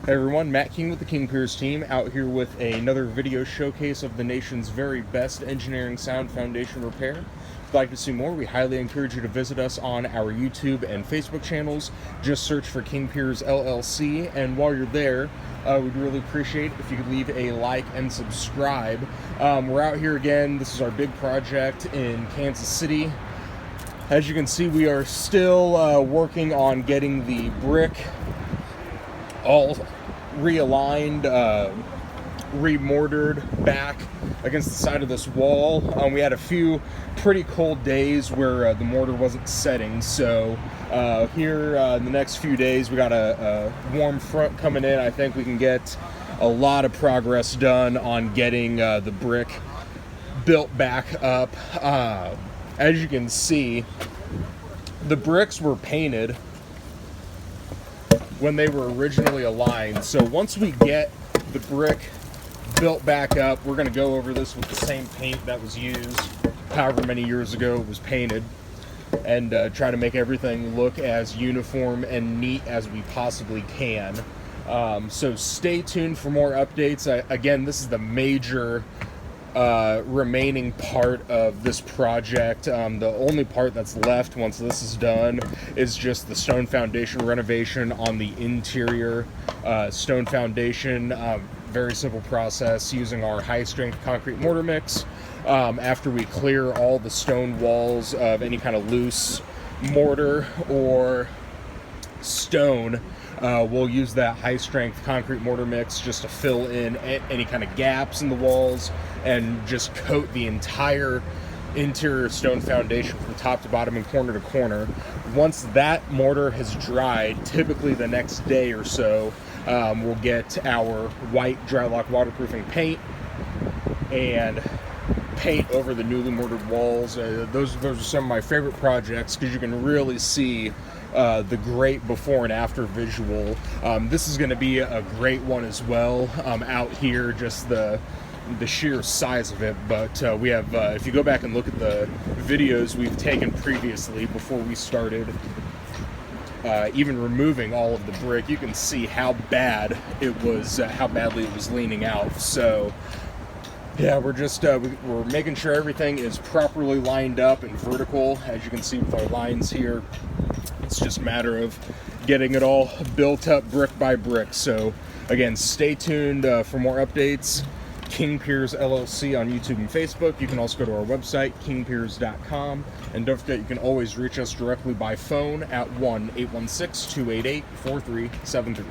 Hey everyone, Matt King with the King Piers team, out here with another video showcase of the nation's very best engineering sound foundation repair. If you'd like to see more, we highly encourage you to visit us on our YouTube and Facebook channels. Just search for King Piers LLC, and while you're there, we'd really appreciate if you could leave a like and subscribe. We're out here again. This is our big project in Kansas City. As you can see, we are still working on getting the brick all realigned, remortared back against the side of this wall. We had a few pretty cold days where the mortar wasn't setting, so here in the next few days we got a warm front coming in. I think we can get a lot of progress done on getting the brick built back up. As you can see, the bricks were painted when they were originally aligned. So once we get the brick built back up, we're going to go over this with the same paint that was used however many years ago it was painted, and try to make everything look as uniform and neat as we possibly can. So stay tuned for more updates. Again, this is the major remaining part of this project. The only part that's left once this is done is just the stone foundation renovation on the interior stone foundation. Very simple process using our high strength concrete mortar mix. After we clear all the stone walls of any kind of loose mortar or stone, we'll use that high strength concrete mortar mix just to fill in any kind of gaps in the walls and just coat the entire interior stone foundation from top to bottom and corner to corner. Once that mortar has dried, typically the next day or so, we'll get our white Drylock waterproofing paint and paint over the newly mortared walls. Those are some of my favorite projects because you can really see the great before and after visual. This is going to be a great one as well out here, just the sheer size of it. But we have, if you go back and look at the videos we've taken previously before we started even removing all of the brick, you can see how bad it was, how badly it was leaning out. So yeah, we're just we're making sure everything is properly lined up and vertical, as you can see with our lines here. It's just a matter of getting it all built up brick by brick. So again, stay tuned for more updates. King Piers LLC on YouTube and Facebook. You can also go to our website, kingpiers.com. And don't forget, you can always reach us directly by phone at 1-816-288-4373.